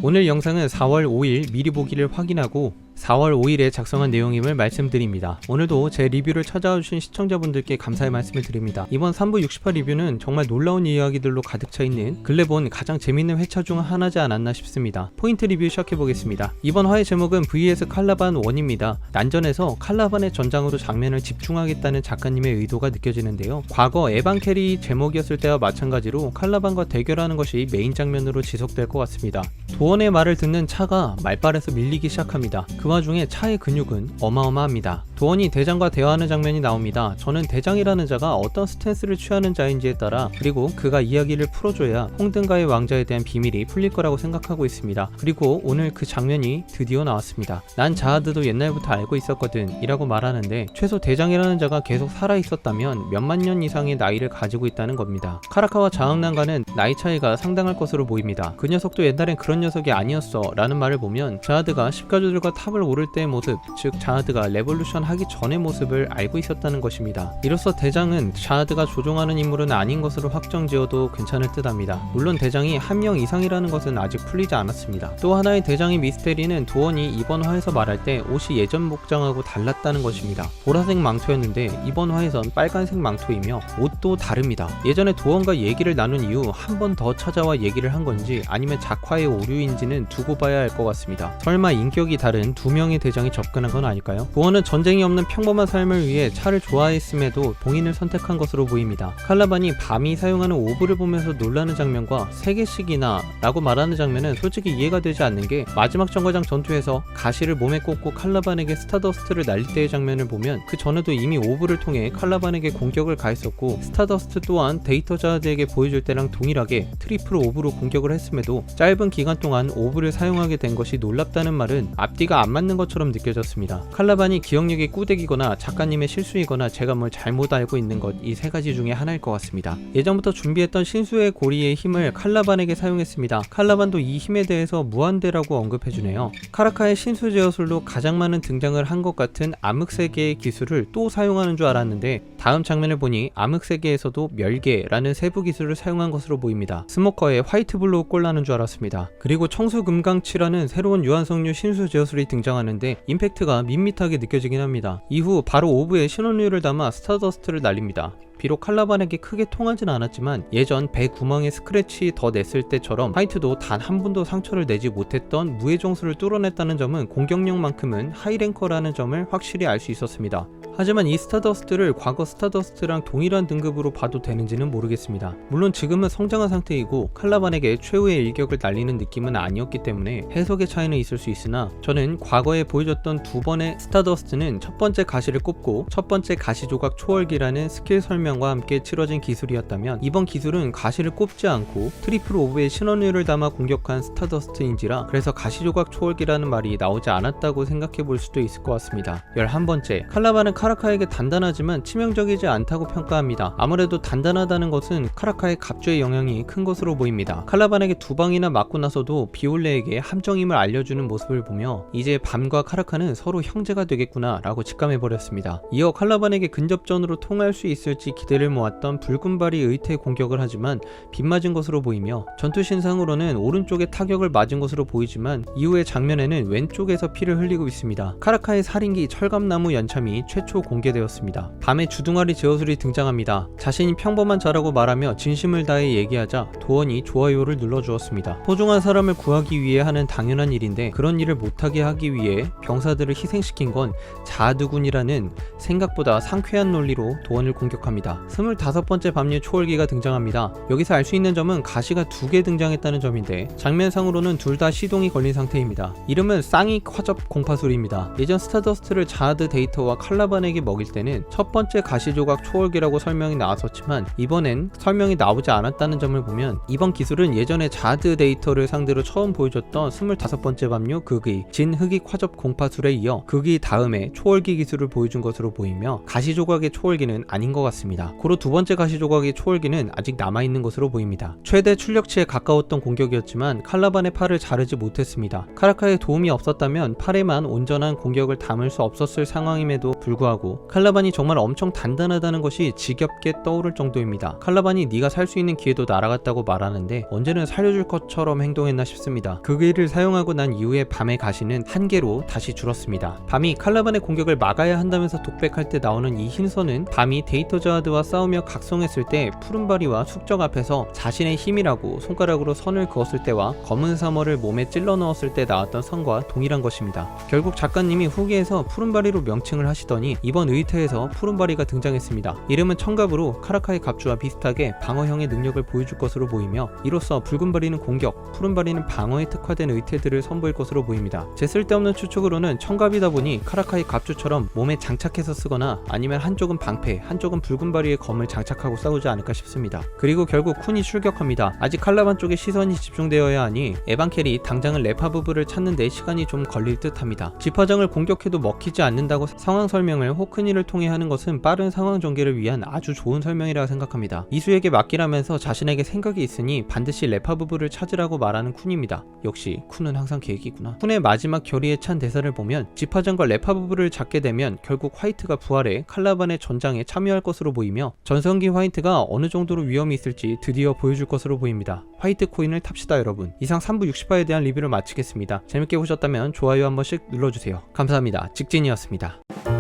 오늘 영상은 4월 5일 미리 보기를 확인하고 4월 5일에 작성한 내용임을 말씀드립니다. 오늘도 제 리뷰를 찾아와주신 시청자분들께 감사의 말씀을 드립니다. 이번 3부 68 리뷰는 정말 놀라운 이야기들로 가득 차있는 근래 본 가장 재밌는 회차 중 하나지 않았나 싶습니다. 포인트 리뷰 시작해보겠습니다. 이번 화의 제목은 vs 칼라반 1입니다. 난전에서 칼라반의 전장으로 장면을 집중하겠다는 작가님의 의도가 느껴지는데요. 과거 에반 캐리 제목이었을 때와 마찬가지로 칼라반과 대결하는 것이 메인 장면으로 지속될 것 같습니다. 도원의 말을 듣는 차가 말발에서 밀리기 시작합니다. 그 와중에 차의 근육은 어마어마합니다. 도원이 대장과 대화하는 장면이 나옵니다. 저는 대장이라는 자가 어떤 스탠스를 취하는 자인지에 따라 그리고 그가 이야기를 풀어줘야 홍등가의 왕자에 대한 비밀이 풀릴 거라고 생각하고 있습니다. 그리고 오늘 그 장면이 드디어 나왔습니다. 난 자하드도 옛날부터 알고 있었거든 이라고 말하는데 최소 대장이라는 자가 계속 살아있었다면 몇만 년 이상의 나이를 가지고 있다는 겁니다. 카라카와 자흥난과는 나이 차이가 상당할 것으로 보입니다. 그 녀석도 옛날엔 그런 녀석이 아니었어 라는 말을 보면 자하드가 10가족들과 탑을 오를 때의 모습, 즉 자하드가 레볼루션 하기 전의 모습을 알고 있었다는 것입니다. 이로써 대장은 자하드가 조종하는 인물은 아닌 것으로 확정지어도 괜찮을 듯 합니다. 물론 대장이 한 명 이상이라는 것은 아직 풀리지 않았습니다. 또 하나의 대장의 미스테리는 도원이 이번 화에서 말할 때 옷이 예전 복장하고 달랐다는 것입니다. 보라색 망토였는데 이번 화에선 빨간색 망토이며 옷도 다릅니다. 예전에 도원과 얘기를 나눈 이후 한 번 더 찾아와 얘기를 한 건지 아니면 작화의 오류인지는 두고 봐야 할 것 같습니다. 설마 인격이 다른 두 명의 대장이 접근한 건 아닐까요? 도원은 전쟁이 없는 평범한 삶을 위해 차를 좋아했음에도 봉인을 선택한 것으로 보입니다. 칼라반이 밤이 사용하는 오브를 보면서 놀라는 장면과 3개씩이나 라고 말하는 장면은 솔직히 이해가 되지 않는 게 마지막 정거장 전투에서 가시를 몸에 꽂고 칼라반에게 스타더스트를 날릴 때의 장면을 보면 그 전에도 이미 오브를 통해 칼라반에게 공격을 가했었고 스타더스트 또한 데이터 자하드에게 보여줄 때랑 동일하게 트리플 오브로 공격을 했음에도 짧은 기간 동안 오브를 사용하게 된 것이 놀랍다는 말은 앞뒤가 안 맞는 것처럼 느껴졌습니다. 칼라반이 기억력이 꾸대기거나 작가님의 실수이거나 제가 뭘 잘못 알고 있는 것 이 세 가지 중에 하나일 것 같습니다. 예전부터 준비했던 신수의 고리의 힘을 칼라반에게 사용했습니다. 칼라반도 이 힘에 대해서 무한대라고 언급해주네요. 카라카의 신수 제어술로 가장 많은 등장을 한 것 같은 암흑세계의 기술을 또 사용하는 줄 알았는데 다음 장면을 보니 암흑세계에서도 멸계라는 세부 기술을 사용한 것으로 보입니다. 스모커의 화이트 블로우 꼴나는 줄 알았습니다. 그리고 청수금강치라는 새로운 유한성류 신수 제어술이 등장하는데 임팩트가 밋밋하게 느껴지긴 합니다. 이후 바로 오브에 신원류를 담아 스타더스트를 날립니다. 비록 칼라반에게 크게 통하진 않았지만 예전 배 구멍에 스크래치 더 냈을 때처럼 화이트도 단 한 번도 상처를 내지 못했던 무의 정수를 뚫어냈다는 점은 공격력만큼은 하이랭커라는 점을 확실히 알 수 있었습니다. 하지만 이 스타더스트를 과거 스타더스트랑 동일한 등급으로 봐도 되는지는 모르겠습니다. 물론 지금은 성장한 상태이고 칼라반에게 최후의 일격을 날리는 느낌은 아니었기 때문에 해석의 차이는 있을 수 있으나 저는 과거에 보여줬던 두 번의 스타더스트는 첫 번째 가시를 꼽고 첫 번째 가시조각 초월기라는 스킬 설명과 함께 치러진 기술이었다면 이번 기술은 가시를 꼽지 않고 트리플 오브의 신원율을 담아 공격한 스타더스트인지라 그래서 가시조각 초월기라는 말이 나오지 않았다고 생각해 볼 수도 있을 것 같습니다. 11번째, 칼라반은 카라카에게 단단하지만 치명적이지 않다고 평가합니다. 아무래도 단단하다는 것은 카라카의 갑주의 영향이 큰 것으로 보입니다. 칼라반에게 두 방이나 맞고 나서도 비올레에게 함정임을 알려주는 모습을 보며 이제 밤과 카라카는 서로 형제가 되겠구나 라고 직감해버렸습니다. 이어 칼라반에게 근접전으로 통할 수 있을지 기대를 모았던 붉은발이 의태 공격을 하지만 빗맞은 것으로 보이며 전투 신상으로는 오른쪽에 타격을 맞은 것으로 보이지만 이후의 장면에는 왼쪽에서 피를 흘리고 있습니다. 카라카의 살인기 철갑나무 연참이 최초 공개되었습니다. 밤에 주둥아리 제어술이 등장합니다. 자신이 평범한 자라고 말하며 진심을 다해 얘기하자 도원이 좋아요를 눌러주었습니다. 소중한 사람을 구하기 위해 하는 당연한 일인데 그런 일을 못하게 하기 위해 병사들을 희생시킨 건 자하드군이라는 생각보다 상쾌한 논리로 도원을 공격합니다. 25번째 밤일 초월기가 등장합니다. 여기서 알 수 있는 점은 가시가 2개 등장했다는 점인데 장면상으로는 둘 다 시동이 걸린 상태입니다. 이름은 쌍익 화접 공파술입니다. 예전 스타더스트를 자하드 데이터와 칼라반에게 먹일 때는 첫 번째 가시조각 초월기라고 설명이 나왔었지만 이번엔 설명이 나오지 않았다는 점을 보면 이번 기술은 예전에 자하드 데이터를 상대로 처음 보여줬던 25번째 밤류 극의 진흑익 화접 공파술에 이어 극의 다음에 초월기 기술을 보여준 것으로 보이며 가시조각의 초월기는 아닌 것 같습니다. 고로 두 번째 가시조각의 초월기는 아직 남아있는 것으로 보입니다. 최대 출력치에 가까웠던 공격이었지만 칼라반의 팔을 자르지 못했습니다. 카라카의 도움이 없었다면 팔에만 온전한 공격을 담을 수 없었을 상황임에도 불구하고 불구하고 칼라반이 정말 엄청 단단하다는 것이 지겹게 떠오를 정도입니다. 칼라반이 네가 살 수 있는 기회도 날아갔다고 말하는데 언제는 살려줄 것처럼 행동했나 싶습니다. 그 기회를 사용하고 난 이후에 밤의 가시는 한 개로 다시 줄었습니다. 밤이 칼라반의 공격을 막아야 한다면서 독백할 때 나오는 이 흰선은 밤이 데이터 자하드와 싸우며 각성했을 때 푸른바리와 숙적 앞에서 자신의 힘이라고 손가락으로 선을 그었을 때와 검은 사머를 몸에 찔러 넣었을 때 나왔던 선과 동일한 것입니다. 결국 작가님이 후기에서 푸른바리로 명칭을 하시더니 이번 의태에서 푸른바리가 등장했습니다. 이름은 청갑으로 카라카의 갑주와 비슷하게 방어형의 능력을 보여줄 것으로 보이며 이로써 붉은바리는 공격, 푸른바리는 방어에 특화된 의태들을 선보일 것으로 보입니다. 제 쓸데없는 추측으로는 청갑이다 보니 카라카의 갑주처럼 몸에 장착해서 쓰거나 아니면 한쪽은 방패, 한쪽은 붉은바리의 검을 장착하고 싸우지 않을까 싶습니다. 그리고 결국 쿤이 출격합니다. 아직 칼라반 쪽에 시선이 집중되어야 하니 에반켈이 당장은 레파부부를 찾는 데 시간이 좀 걸릴 듯 합니다. 집화장을 공격해도 먹히지 않는다고 상황 설명을 호크니를 통해 하는 것은 빠른 상황 전개를 위한 아주 좋은 설명이라 생각합니다. 이수에게 맡기라면서 자신에게 생각이 있으니 반드시 레파부부를 찾으라고 말하는 쿤입니다. 역시 쿤은 항상 계획이구나. 쿤의 마지막 결의에 찬 대사를 보면 집화장과 레파부부를 잡게 되면 결국 화이트가 부활해 칼라반의 전장에 참여할 것으로 보이며 전성기 화이트가 어느 정도로 위험이 있을지 드디어 보여줄 것으로 보입니다. 화이트 코인을 탑시다 여러분. 이상 3부 60화에 대한 리뷰를 마치겠습니다. 재밌게 보셨다면 좋아요 한 번씩 눌러주세요. 감사합니다. 직진이었습니다.